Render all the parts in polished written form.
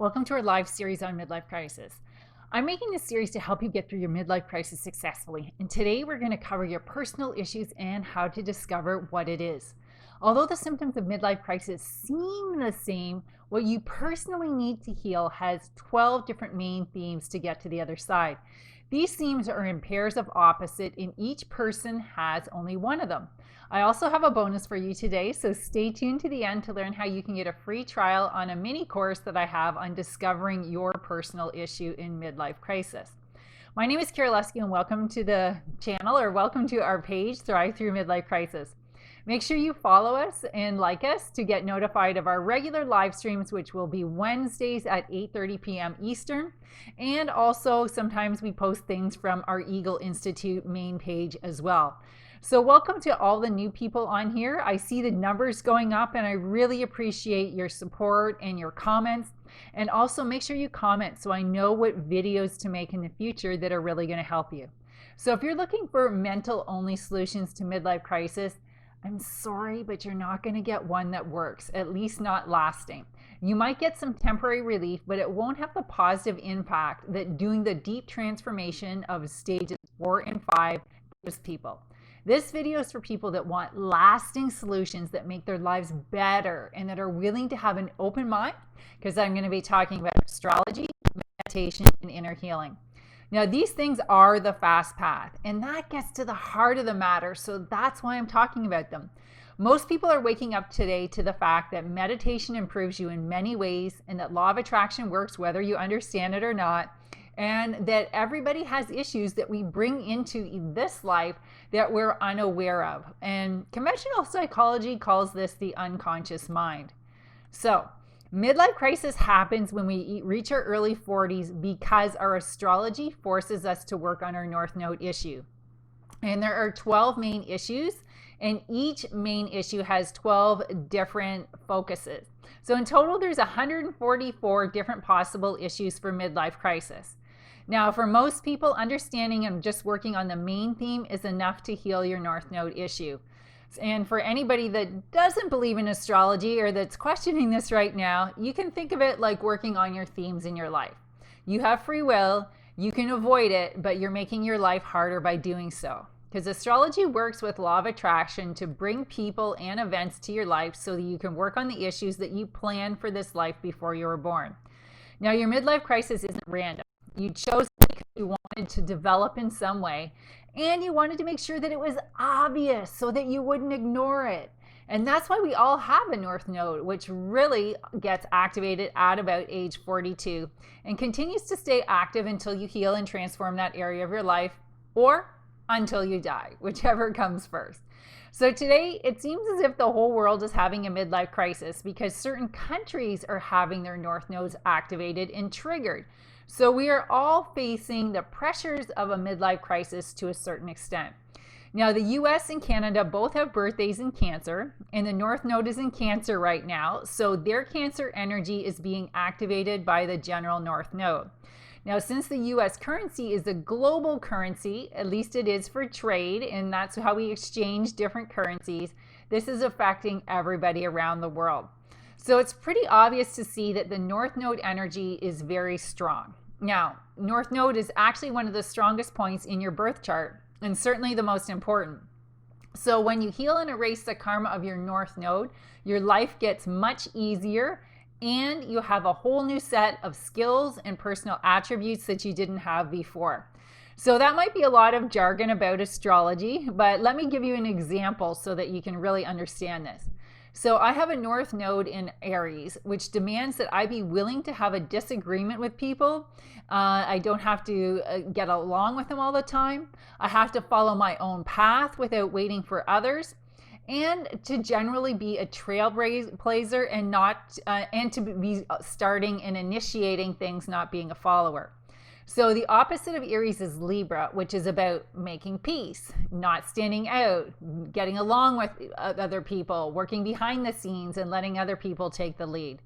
Welcome to our live series on midlife crisis. I'm making this series to help you get through your midlife crisis successfully, and today we're going to cover your personal issues and how to discover what it is. Although the symptoms of midlife crisis seem the same, what you personally need to heal has 12 different main themes to get to the other side. These themes are in pairs of opposite, and each person has only one of them. I also have a bonus for you today, so stay tuned to the end to learn how you can get a free trial on a mini course that I have on discovering your personal issue in midlife crisis. My name is Kara Lusky, and welcome to the channel, or welcome to our page, Thrive Through Midlife Crisis. Make sure you follow us and like us to get notified of our regular live streams, which will be Wednesdays at 8:30 p.m. Eastern. And also sometimes we post things from our Eagle Institute main page as well. So welcome to all the new people on here. I see the numbers going up, and I really appreciate your support and your comments. And also make sure you comment so I know what videos to make in the future that are really going to help you. So if you're looking for mental only solutions to midlife crisis, I'm sorry, but you're not going to get one that works, at least not lasting. You might get some temporary relief, but it won't have the positive impact that doing the deep transformation of stages 4 and 5 gives people. This video is for people that want lasting solutions that make their lives better and that are willing to have an open mind, because I'm going to be talking about astrology, meditation, and inner healing. Now, these things are the fast path, and that gets to the heart of the matter, so that's why I'm talking about them. Most people are waking up today to the fact that meditation improves you in many ways, and that law of attraction works whether you understand it or not, and that everybody has issues that we bring into this life that we're unaware of. And conventional psychology calls this the unconscious mind. So, midlife crisis happens when we reach our early 40s because our astrology forces us to work on our North Node issue. And there are 12 main issues, and each main issue has 12 different focuses. So in total, there's 144 different possible issues for midlife crisis. Now, for most people, understanding and just working on the main theme is enough to heal your North Node issue. And for anybody that doesn't believe in astrology or that's questioning this right now, you can think of it like working on your themes in your life. You have free will, you can avoid it, but you're making your life harder by doing so. Because astrology works with law of attraction to bring people and events to your life so that you can work on the issues that you planned for this life before you were born. Now, your midlife crisis isn't random. You chose it because you wanted to develop in some way, and you wanted to make sure that it was obvious so that you wouldn't ignore it. And that's why we all have a North Node, which really gets activated at about age 42 and continues to stay active until you heal and transform that area of your life, or until you die, whichever comes first. So today, it seems as if the whole world is having a midlife crisis because certain countries are having their North Nodes activated and triggered. So we are all facing the pressures of a midlife crisis to a certain extent. Now, the US and Canada both have birthdays in Cancer, and the North Node is in Cancer right now, so their Cancer energy is being activated by the general North Node. Now, since the US currency is a global currency, at least it is for trade, and that's how we exchange different currencies, this is affecting everybody around the world. So it's pretty obvious to see that the North Node energy is very strong. Now, North Node is actually one of the strongest points in your birth chart, and certainly the most important. So when you heal and erase the karma of your North Node, your life gets much easier, and you have a whole new set of skills and personal attributes that you didn't have before. So that might be a lot of jargon about astrology, but let me give you an example so that you can really understand this. So I have a North Node in Aries, which demands that I be willing to have a disagreement with people. I don't have to get along with them all the time. I have to follow my own path without waiting for others, and to generally be a trailblazer and to be starting and initiating things, not being a follower. So the opposite of Aries is Libra, which is about making peace, not standing out, getting along with other people, working behind the scenes, and letting other people take the lead.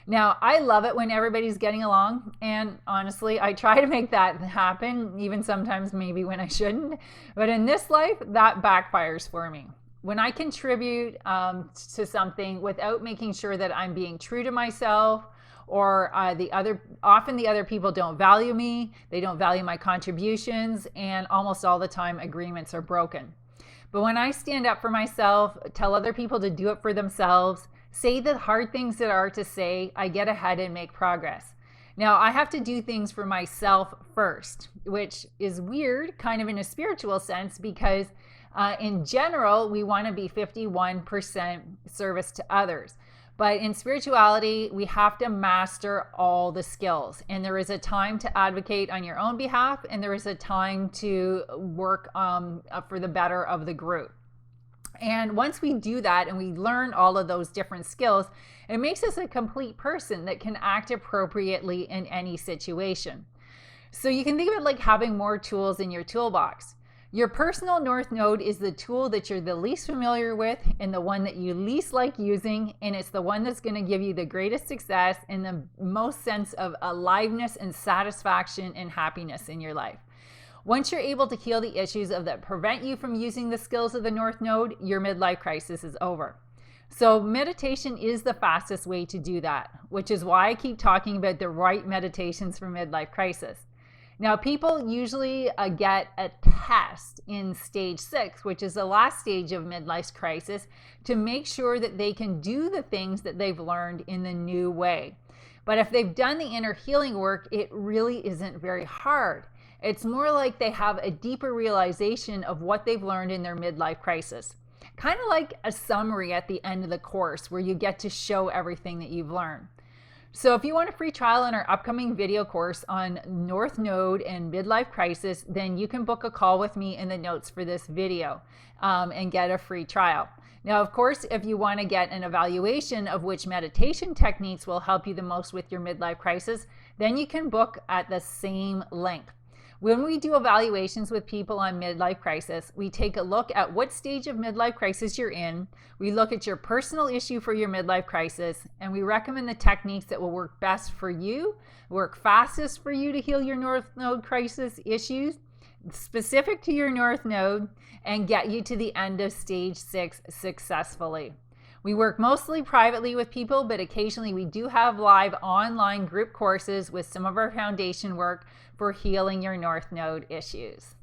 Now, I love it when everybody's getting along, and honestly, I try to make that happen, even sometimes maybe when I shouldn't. But in this life, that backfires for me. When I contribute to something without making sure that I'm being true to myself or often the other people don't value me, they don't value my contributions, and almost all the time agreements are broken. But when I stand up for myself, tell other people to do it for themselves, say the hard things that are to say, I get ahead and make progress. Now, I have to do things for myself first, which is weird, kind of in a spiritual sense, because in general, we want to be 51% service to others. But in spirituality, we have to master all the skills. And there is a time to advocate on your own behalf, and there is a time to work for the better of the group. And once we do that and we learn all of those different skills, it makes us a complete person that can act appropriately in any situation. So you can think of it like having more tools in your toolbox. Your personal North Node is the tool that you're the least familiar with and the one that you least like using, and it's the one that's going to give you the greatest success and the most sense of aliveness and satisfaction and happiness in your life. Once you're able to heal the issues that prevent you from using the skills of the North Node, your midlife crisis is over. So meditation is the fastest way to do that, which is why I keep talking about the right meditations for midlife crisis. Now, people usually get a test in stage 6, which is the last stage of midlife crisis, to make sure that they can do the things that they've learned in the new way. But if they've done the inner healing work, it really isn't very hard. It's more like they have a deeper realization of what they've learned in their midlife crisis. Kind of like a summary at the end of the course where you get to show everything that you've learned. So if you want a free trial in our upcoming video course on North Node and midlife crisis, then you can book a call with me in the notes for this video and get a free trial. Now, of course, if you want to get an evaluation of which meditation techniques will help you the most with your midlife crisis, then you can book at the same link. When we do evaluations with people on midlife crisis, we take a look at what stage of midlife crisis you're in, we look at your personal issue for your midlife crisis, and we recommend the techniques that will work best for you, work fastest for you to heal your North Node crisis issues, specific to your North Node, and get you to the end of stage 6 successfully. We work mostly privately with people, but occasionally we do have live online group courses with some of our foundation work for healing your North Node issues.